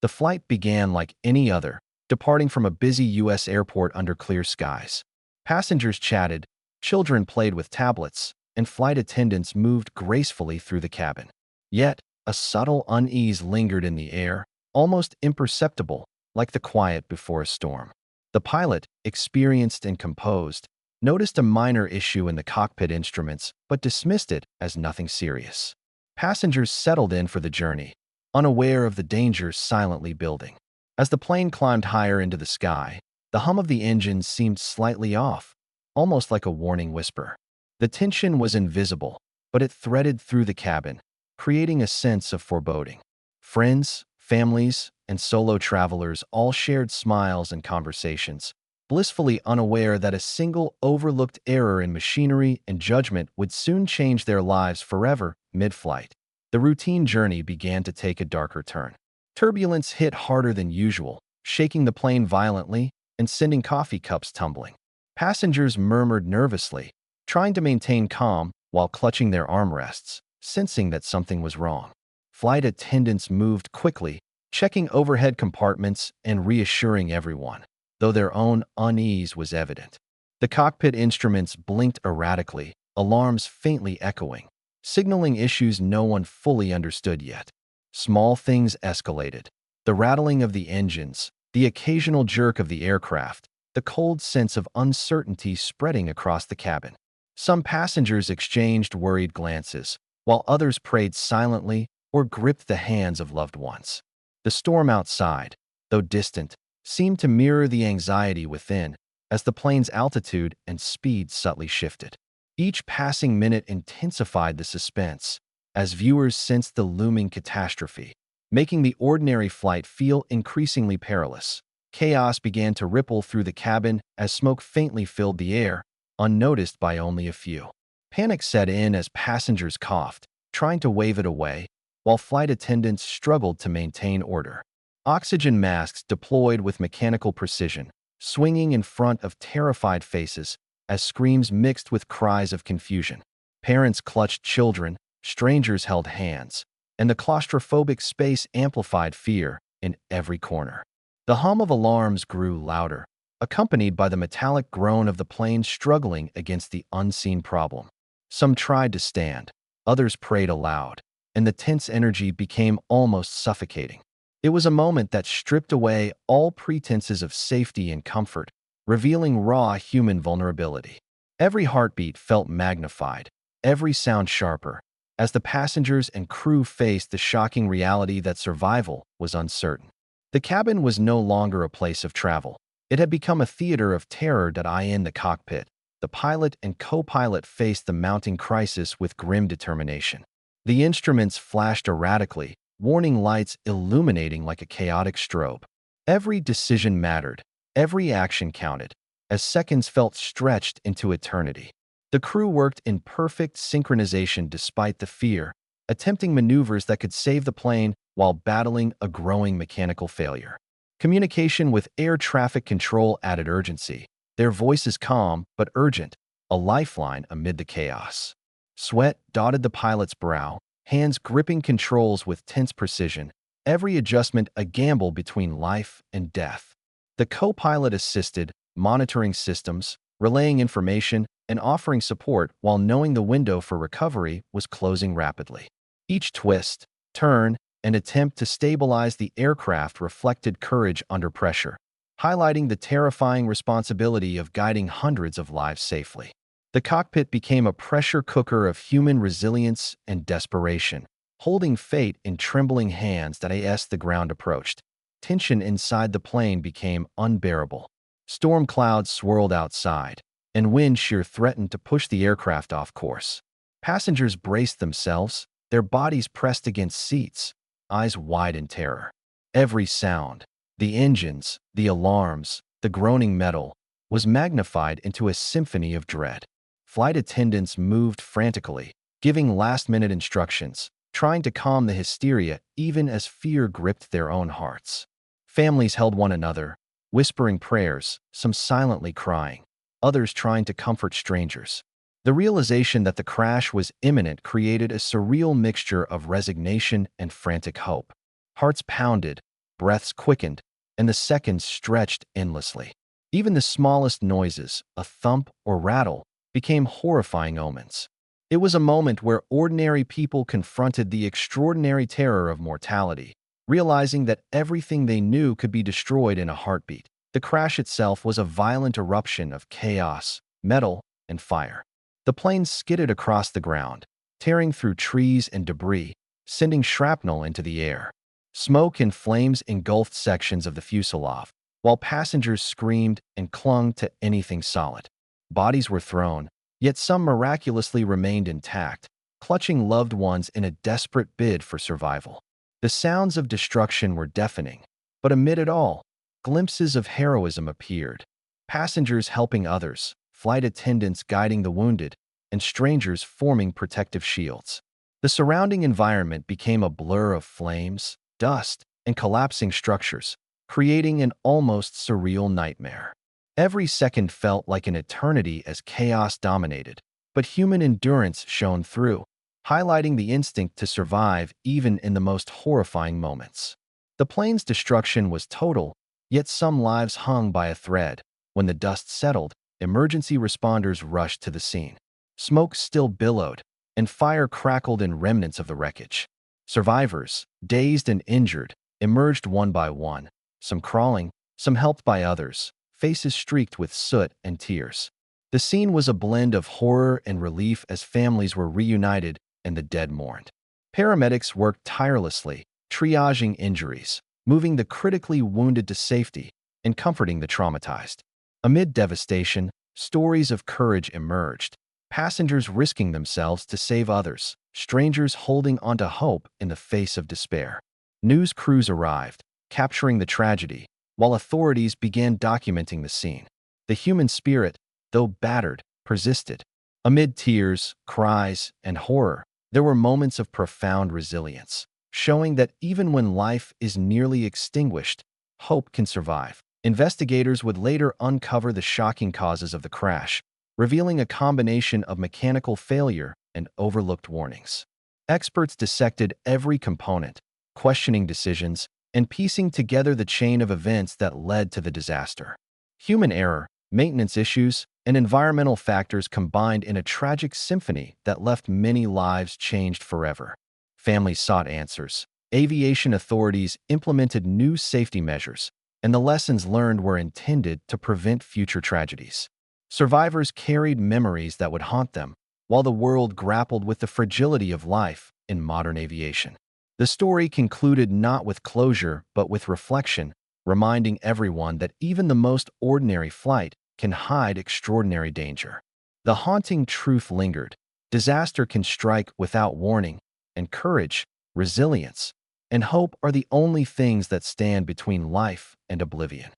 The flight began like any other, departing from a busy U.S. airport under clear skies. Passengers chatted, children played with tablets, and flight attendants moved gracefully through the cabin. Yet, a subtle unease lingered in the air, almost imperceptible, like the quiet before a storm. The pilot, experienced and composed, noticed a minor issue in the cockpit instruments but dismissed it as nothing serious. Passengers settled in for the journey, unaware of the dangers silently building. As the plane climbed higher into the sky, the hum of the engines seemed slightly off, almost like a warning whisper. The tension was invisible, but it threaded through the cabin, creating a sense of foreboding. Friends, families, and solo travelers all shared smiles and conversations, blissfully unaware that a single overlooked error in machinery and judgment would soon change their lives forever mid-flight. The routine journey began to take a darker turn. Turbulence hit harder than usual, shaking the plane violently and sending coffee cups tumbling. Passengers murmured nervously, trying to maintain calm while clutching their armrests, sensing that something was wrong. Flight attendants moved quickly, checking overhead compartments and reassuring everyone, though their own unease was evident. The cockpit instruments blinked erratically, alarms faintly echoing, signaling issues no one fully understood yet. Small things escalated. The rattling of the engines, the occasional jerk of the aircraft, the cold sense of uncertainty spreading across the cabin. Some passengers exchanged worried glances, while others prayed silently or gripped the hands of loved ones. The storm outside, though distant, seemed to mirror the anxiety within as the plane's altitude and speed subtly shifted. Each passing minute intensified the suspense as viewers sensed the looming catastrophe, making the ordinary flight feel increasingly perilous. Chaos began to ripple through the cabin as smoke faintly filled the air, unnoticed by only a few. Panic set in as passengers coughed, trying to wave it away, while flight attendants struggled to maintain order. Oxygen masks deployed with mechanical precision, swinging in front of terrified faces as screams mixed with cries of confusion. Parents clutched children, strangers held hands, and the claustrophobic space amplified fear in every corner. The hum of alarms grew louder, accompanied by the metallic groan of the plane struggling against the unseen problem. Some tried to stand, others prayed aloud, and the tense energy became almost suffocating. It was a moment that stripped away all pretenses of safety and comfort, revealing raw human vulnerability. Every heartbeat felt magnified, every sound sharper, as the passengers and crew faced the shocking reality that survival was uncertain. The cabin was no longer a place of travel. It had become a theater of terror. In the cockpit, the pilot and co-pilot faced the mounting crisis with grim determination. The instruments flashed erratically, warning lights illuminating like a chaotic strobe. Every decision mattered, every action counted, as seconds felt stretched into eternity. The crew worked in perfect synchronization despite the fear, attempting maneuvers that could save the plane while battling a growing mechanical failure. Communication with air traffic control added urgency, their voices calm but urgent, a lifeline amid the chaos. Sweat dotted the pilot's brow, hands gripping controls with tense precision, every adjustment a gamble between life and death. The co-pilot assisted, monitoring systems, relaying information, and offering support while knowing the window for recovery was closing rapidly. Each twist, turn, and attempt to stabilize the aircraft reflected courage under pressure, highlighting the terrifying responsibility of guiding hundreds of lives safely. The cockpit became a pressure cooker of human resilience and desperation, holding fate in trembling hands as the ground approached. Tension inside the plane became unbearable. Storm clouds swirled outside, and wind shear threatened to push the aircraft off course. Passengers braced themselves, their bodies pressed against seats, eyes wide in terror. Every sound, the engines, the alarms, the groaning metal, was magnified into a symphony of dread. Flight attendants moved frantically, giving last-minute instructions, trying to calm the hysteria even as fear gripped their own hearts. Families held one another, whispering prayers, some silently crying, others trying to comfort strangers. The realization that the crash was imminent created a surreal mixture of resignation and frantic hope. Hearts pounded, breaths quickened, and the seconds stretched endlessly. Even the smallest noises, a thump or rattle, became horrifying omens. It was a moment where ordinary people confronted the extraordinary terror of mortality, realizing that everything they knew could be destroyed in a heartbeat. The crash itself was a violent eruption of chaos, metal, and fire. The plane skidded across the ground, tearing through trees and debris, sending shrapnel into the air. Smoke and flames engulfed sections of the fuselage, while passengers screamed and clung to anything solid. Bodies were thrown, yet some miraculously remained intact, clutching loved ones in a desperate bid for survival. The sounds of destruction were deafening, but amid it all, glimpses of heroism appeared. Passengers helping others, flight attendants guiding the wounded, and strangers forming protective shields. The surrounding environment became a blur of flames, dust, and collapsing structures, creating an almost surreal nightmare. Every second felt like an eternity as chaos dominated, but human endurance shone through, highlighting the instinct to survive even in the most horrifying moments. The plane's destruction was total, yet some lives hung by a thread. When the dust settled, emergency responders rushed to the scene. Smoke still billowed, and fire crackled in remnants of the wreckage. Survivors, dazed and injured, emerged one by one, some crawling, some helped by others, faces streaked with soot and tears. The scene was a blend of horror and relief as families were reunited and the dead mourned. Paramedics worked tirelessly, triaging injuries, moving the critically wounded to safety, and comforting the traumatized. Amid devastation, stories of courage emerged, passengers risking themselves to save others, strangers holding onto hope in the face of despair. News crews arrived, capturing the tragedy, while authorities began documenting the scene. The human spirit, though battered, persisted. Amid tears, cries, and horror, there were moments of profound resilience, showing that even when life is nearly extinguished, hope can survive. Investigators would later uncover the shocking causes of the crash, revealing a combination of mechanical failure and overlooked warnings. Experts dissected every component, questioning decisions, and piecing together the chain of events that led to the disaster. Human error, maintenance issues, and environmental factors combined in a tragic symphony that left many lives changed forever. Families sought answers. Aviation authorities implemented new safety measures, and the lessons learned were intended to prevent future tragedies. Survivors carried memories that would haunt them, while the world grappled with the fragility of life in modern aviation. The story concluded not with closure but with reflection, reminding everyone that even the most ordinary flight can hide extraordinary danger. The haunting truth lingered. Disaster can strike without warning, and courage, resilience, and hope are the only things that stand between life and oblivion.